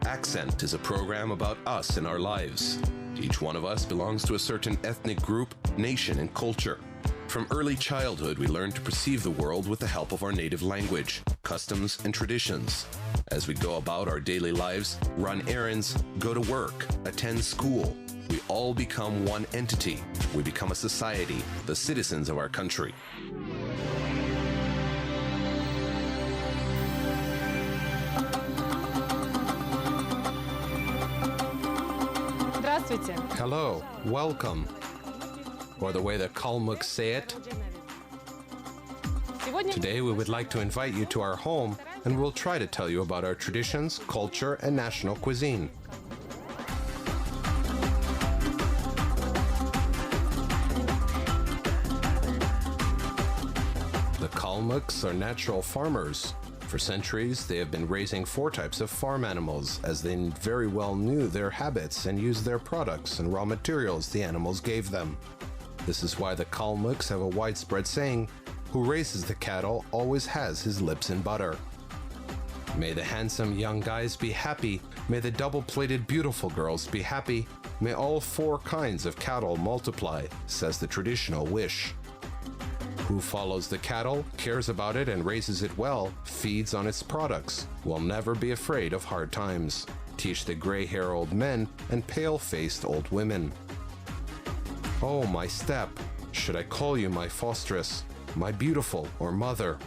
Aссent is a program about us and our lives. Each one of us belongs to a certain ethnic group, nation, and culture. From early childhood, we learn to perceive the world with the help of our native language, customs, and traditions. As we go about our daily lives, run errands, go to work, attend school, we all become one entity. We become a society, the citizens of our country. Hello, welcome. Or the way the Kalmyks say it. Today we would like to invite you to our home and we'll try to tell you about our traditions, culture, and national cuisine. The Kalmyks are natural farmers. For centuries, they have been raising 4 types of farm animals, as they very well knew their habits and used their products and raw materials the animals gave them. This is why the Kalmyks have a widespread saying, "Who raises the cattle always has his lips in butter." May the handsome young guys be happy, may the double-plated beautiful girls be happy, may all 4 kinds of cattle multiply, says the traditional wish. Who follows the cattle, cares about it and raises it well, feeds on its products, will never be afraid of hard times. Teach the gray-haired old men and pale-faced old women. Oh, my step, should I call you my fostress, my beautiful or mother?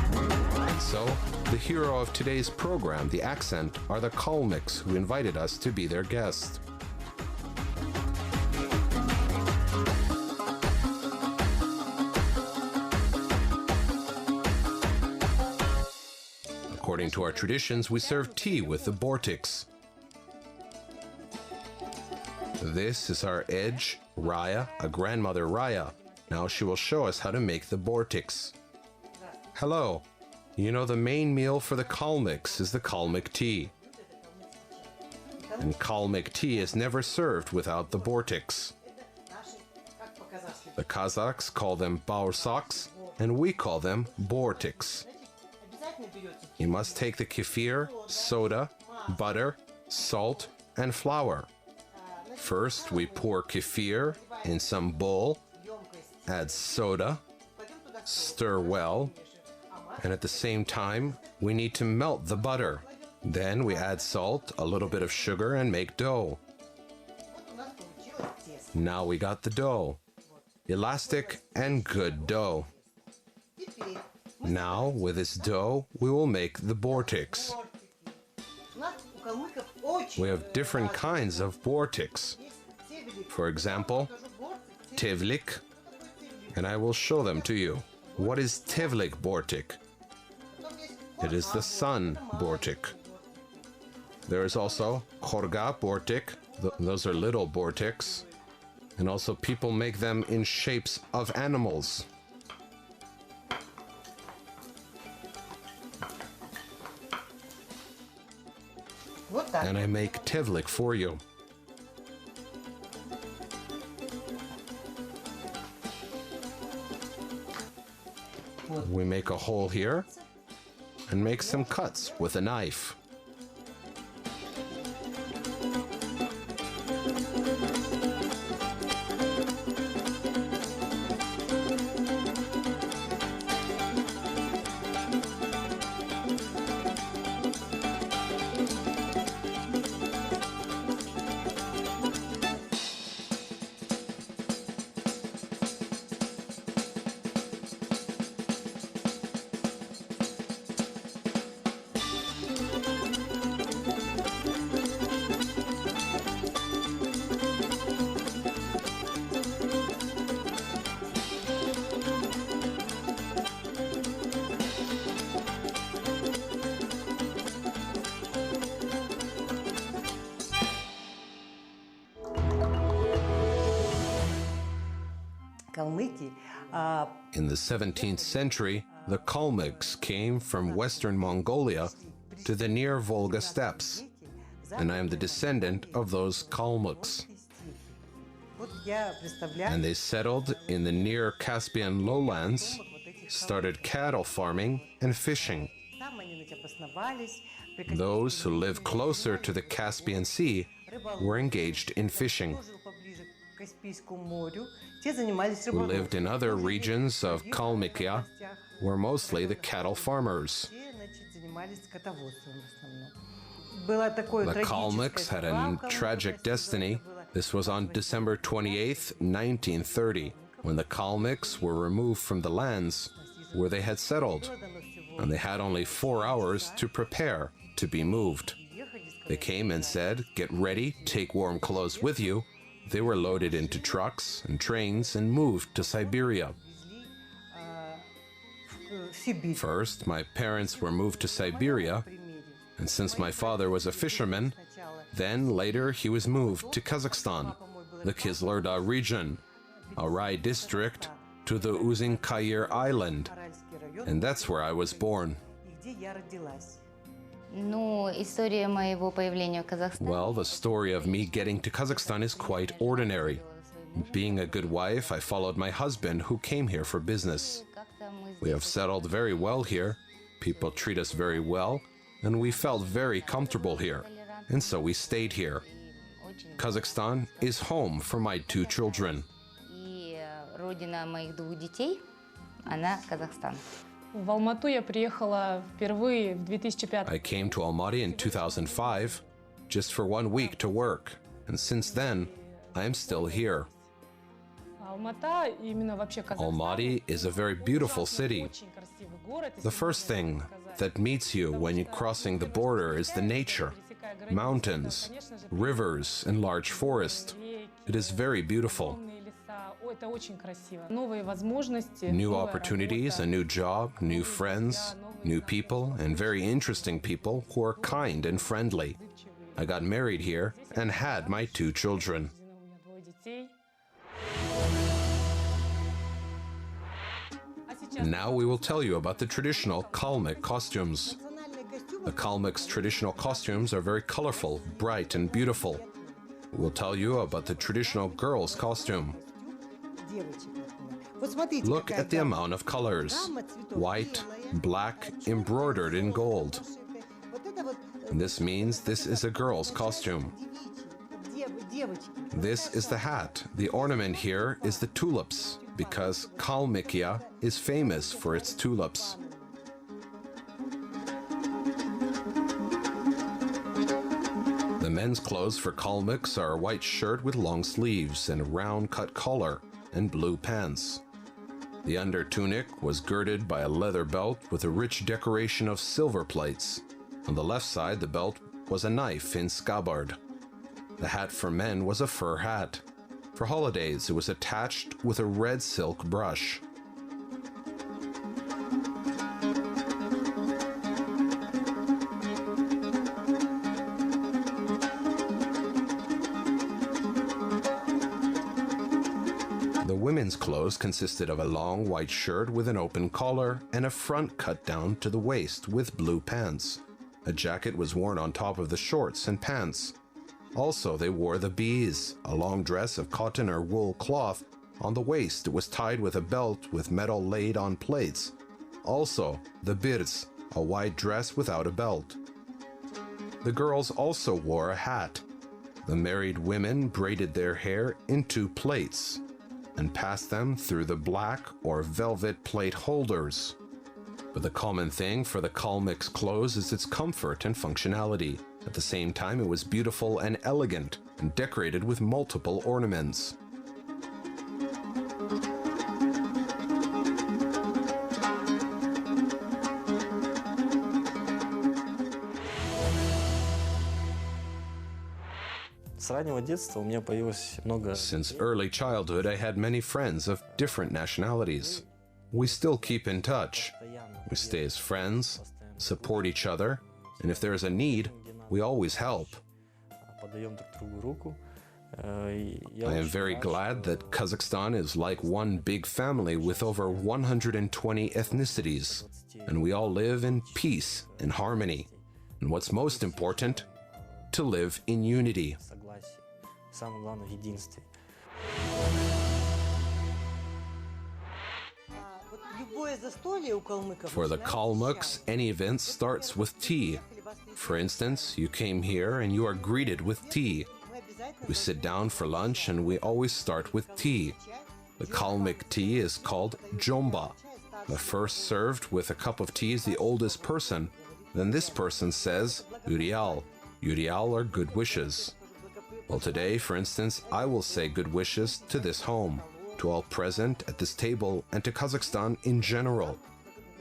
And so, the hero of today's program, the Assent, are the Kalmyks who invited us to be their guest. According to our traditions, we serve tea with the bortiks. This is our edge, Raya, a grandmother Raya. Now she will show us how to make the bortiks. Hello. You know the main meal for the Kalmyks is the Kalmyk tea. And Kalmyk tea is never served without the bortiks. The Kazakhs call them baursaks, and we call them bortiks. You must take the kefir, soda, butter, salt, and flour. First, we pour kefir in some bowl, add soda, stir well, and at the same time, we need to melt the butter. Then we add salt, a little bit of sugar, and make dough. Now we got the dough. Elastic and good dough. Now, with this dough, we will make the bortiks. We have different kinds of bortiks. For example, tevlik, and I will show them to you. What is tevlik bortik? It is the sun bortik. There is also khorga bortik. Those are little bortiks. And also people make them in shapes of animals. And I make tevlik for you. We make a hole here and make some cuts with a knife. In the 17th century, the Kalmyks came from western Mongolia to the near Volga steppes, and I am the descendant of those Kalmyks. And they settled in the near Caspian lowlands, started cattle farming and fishing. Those who lived closer to the Caspian Sea were engaged in fishing. Who lived in other regions of Kalmykia were mostly the cattle farmers. The Kalmyks had a tragic destiny. This was on December 28, 1930, when the Kalmyks were removed from the lands where they had settled, and they had only 4 hours to prepare to be moved. They came and said, "Get ready, take warm clothes with you." They were loaded into trucks and trains and moved to Siberia. First, my parents were moved to Siberia, and since my father was a fisherman, then later he was moved to Kazakhstan, the Kizlyarda region, Aray district, to the Uzinkayir island, and that's where I was born. Well, the story of me getting to Kazakhstan is quite ordinary. Being a good wife, I followed my husband, who came here for business. We have settled very well here. People treat us very well, and we felt very comfortable here, and so we stayed here. Kazakhstan is home for my 2 children. Родина моих 2 детей, она Казахстан. В Алмату я приехала впервые в 2005. I came to Almaty in 2005, just for 1 week to work, and since then, I am still here. Almaty is a very beautiful city. The first thing that meets you when you're crossing the border is the nature, mountains, rivers, and large forest. It is very beautiful. New opportunities, a new job, new friends, new people, and very interesting people who are kind and friendly. I got married here and had my 2 children. Now we will tell you about the traditional Kalmyk costumes. The Kalmyks' traditional costumes are very colorful, bright, and beautiful. We'll tell you about the traditional girls' costume. Look at the amount of colors: white, black, embroidered in gold. This means this is a girl's costume. This is the hat. The ornament here is the tulips, because Kalmykia is famous for its tulips. The men's clothes for Kalmyks are a white shirt with long sleeves and a round-cut collar and blue pants. The under tunic was girded by a leather belt with a rich decoration of silver plates. On the left side, the belt was a knife in scabbard. The hat for men was a fur hat. For holidays, it was attached with a red silk brush. The women's clothes consisted of a long white shirt with an open collar and a front cut down to the waist with blue pants. A jacket was worn on top of the shorts and pants. Also, they wore the bees, a long dress of cotton or wool cloth. On the waist, it was tied with a belt with metal laid on plates. Also, the birz, a white dress without a belt. The girls also wore a hat. The married women braided their hair into plaits and passed them through the black or velvet plate holders. But the common thing for the Kalmyks' clothes is its comfort and functionality. At the same time, it was beautiful and elegant and decorated with multiple ornaments. Since early childhood, I had many friends of different nationalities. We still keep in touch. We stay as friends, support each other, and if there is a need, we always help. I am very glad that Kazakhstan is like one big family with over 120 ethnicities, and we all live in peace and harmony. And what's most important, to live in unity. For the Kalmyks, any event starts with tea. For instance, you came here and you are greeted with tea. We sit down for lunch and we always start with tea. The Kalmyk tea is called jomba. The first served with a cup of tea is the oldest person. Then this person says, Urial. Urial are good wishes. Well, today, for instance, I will say good wishes to this home, to all present at this table, and to Kazakhstan in general,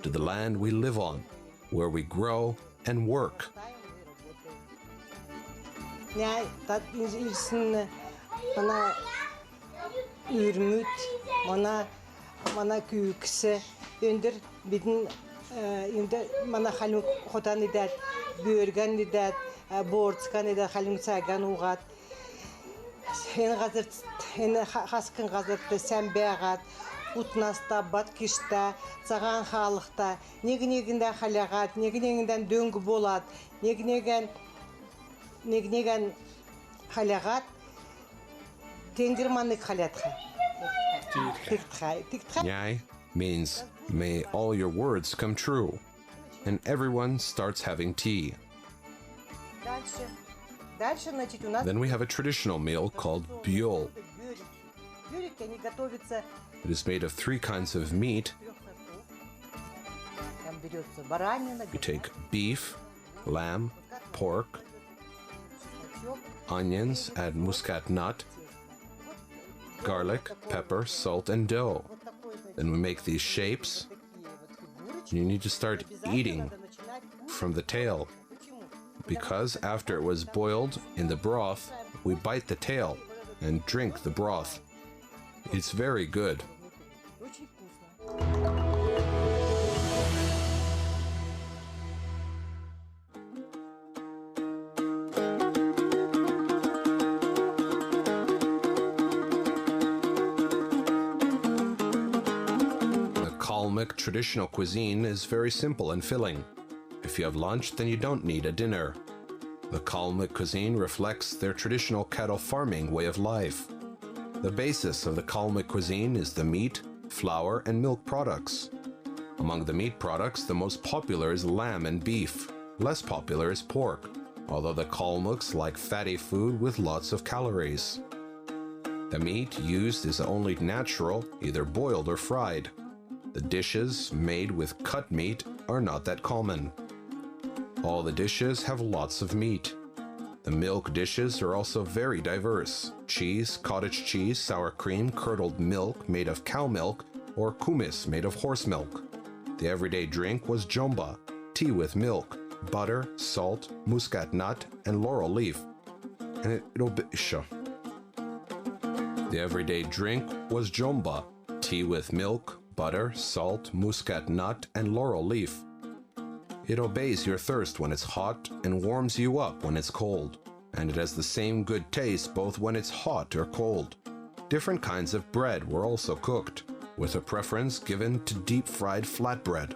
to the land we live on, where we grow and work. Утнаста, баткишта, цаган халықта, нег-негінде халағат, нег-негінден дөңгі болат, нег-неген халағат, тенгірманлық халятха. Nyai means, may all your words come true. And everyone starts having tea. Then we have a traditional meal called byol. It is made of 3 kinds of meat. You take beef, lamb, pork, onions, add muscat nut, garlic, pepper, salt, and dough. Then we make these shapes. You need to start eating from the tail, because after it was boiled in the broth, we bite the tail and drink the broth. It's very good. Kalmyk traditional cuisine is very simple and filling. If you have lunch, then you don't need a dinner. The Kalmyk cuisine reflects their traditional cattle farming way of life. The basis of the Kalmyk cuisine is the meat, flour, and milk products. Among the meat products, the most popular is lamb and beef. Less popular is pork, although the Kalmyks like fatty food with lots of calories. The meat used is only natural, either boiled or fried. The dishes made with cut meat are not that common. All the dishes have lots of meat. The milk dishes are also very diverse. Cheese, cottage cheese, sour cream, curdled milk made of cow milk, or kumis made of horse milk. The everyday drink was jomba, tea with milk, butter, salt, muscat nut, and laurel leaf. And The everyday drink was jomba, tea with milk, butter, salt, muscat nut, and laurel leaf. It obeys your thirst when it's hot and warms you up when it's cold. And it has the same good taste both when it's hot or cold. Different kinds of bread were also cooked, with a preference given to deep-fried flatbread.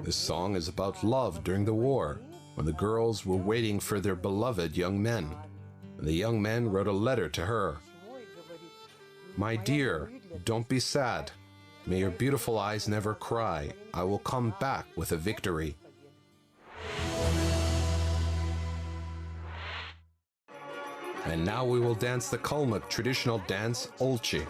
This song is about love during the war, when the girls were waiting for their beloved young men. And the young men wrote a letter to her. My dear, don't be sad. May your beautiful eyes never cry. I will come back with a victory. And now we will dance the Kalmyk traditional dance, Olchi.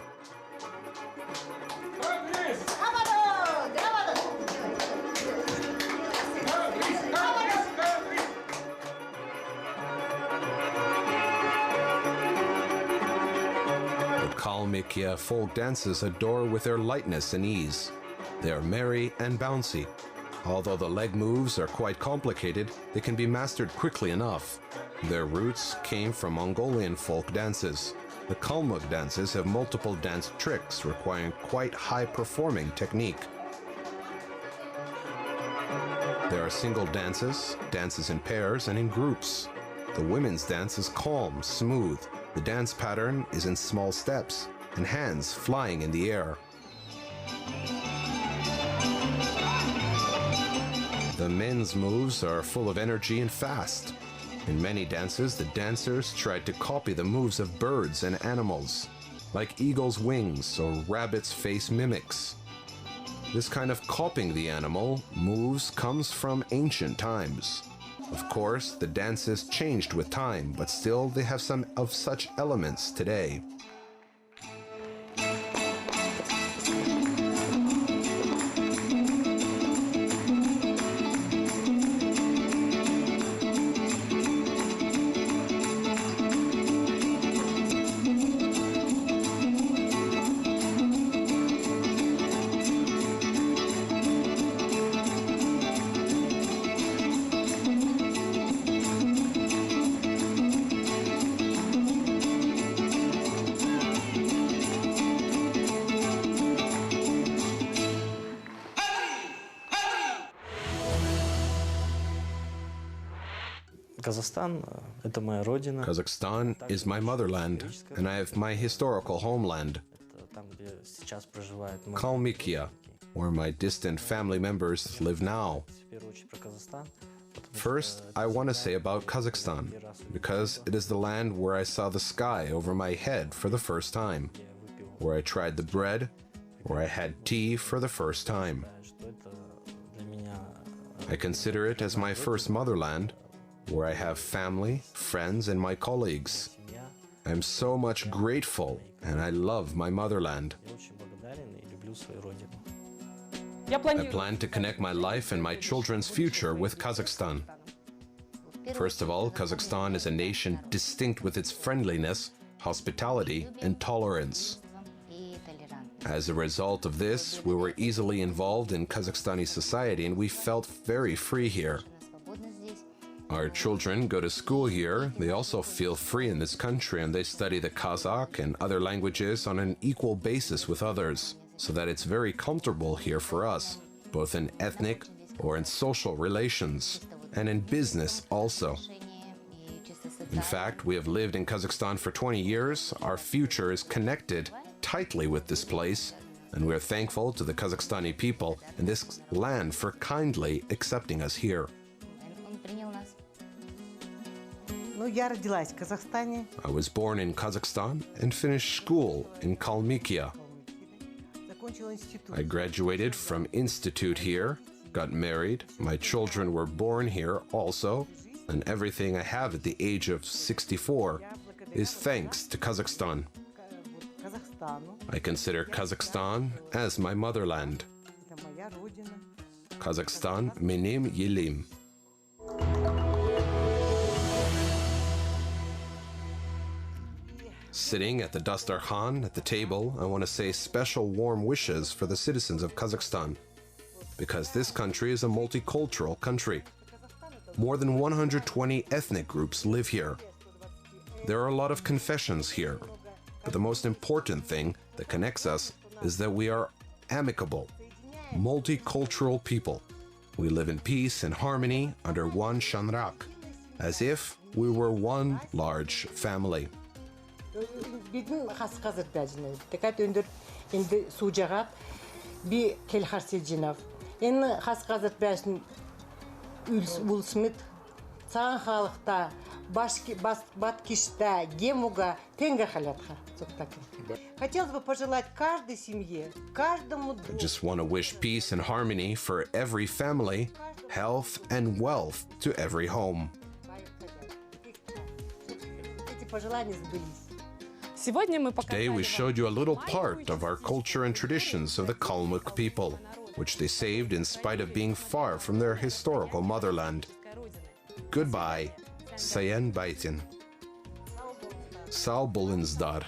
Kalmykia folk dances adore with their lightness and ease. They are merry and bouncy. Although the leg moves are quite complicated, they can be mastered quickly enough. Their roots came from Mongolian folk dances. The Kalmyk dances have multiple dance tricks requiring quite high-performing technique. There are single dances, dances in pairs, and in groups. The women's dance is calm, smooth. The dance pattern is in small steps, and hands flying in the air. The men's moves are full of energy and fast. In many dances, the dancers tried to copy the moves of birds and animals, like eagles' wings or rabbits' face mimics. This kind of copying the animal moves comes from ancient times. Of course, the dances changed with time, but still they have some of such elements today. Kazakhstan is my motherland, and I have my historical homeland, Kalmykia, where my distant family members live now. First, I want to say about Kazakhstan, because it is the land where I saw the sky over my head for the first time, where I tried the bread, where I had tea for the first time. I consider it as my first motherland, where I have family, friends, and my colleagues. I am so much grateful, and I love my motherland. I plan to connect my life and my children's future with Kazakhstan. First of all, Kazakhstan is a nation distinct with its friendliness, hospitality, and tolerance. As a result of this, we were easily involved in Kazakhstani society and we felt very free here. Our children go to school here, they also feel free in this country and they study the Kazakh and other languages on an equal basis with others, so that it's very comfortable here for us, both in ethnic or in social relations, and in business also. In fact, we have lived in Kazakhstan for 20 years, our future is connected tightly with this place, and we are thankful to the Kazakhstani people and this land for kindly accepting us here. I was born in Kazakhstan and finished school in Kalmykia. I graduated from institute here, got married, my children were born here also, and everything I have at the age of 64 is thanks to Kazakhstan. I consider Kazakhstan as my motherland. Kazakhstan menim yelim. Sitting at the Dastarkhan at the table, I want to say special warm wishes for the citizens of Kazakhstan, because this country is a multicultural country. More than 120 ethnic groups live here. There are a lot of confessions here, but the most important thing that connects us is that we are amicable, multicultural people. We live in peace and harmony under one shanrak, as if we were one large family. Бидин хас казыр бәжіне. Декат өндір енді су жағат, би кел харсел жинав. Енді хас казыр бәжін үлсімет, саған халықта, баткишта, гемуга, тенге халятха. Хотелось бы пожелать каждой семье, каждому... I just want to wish peace and harmony for every family, health and wealth to every home. Эти пожелания сбылись. Today we showed you a little part of our culture and traditions of the Kalmyk people, which they saved in spite of being far from their historical motherland. Goodbye, Sayan Baitin. Sağ bulunuzlar.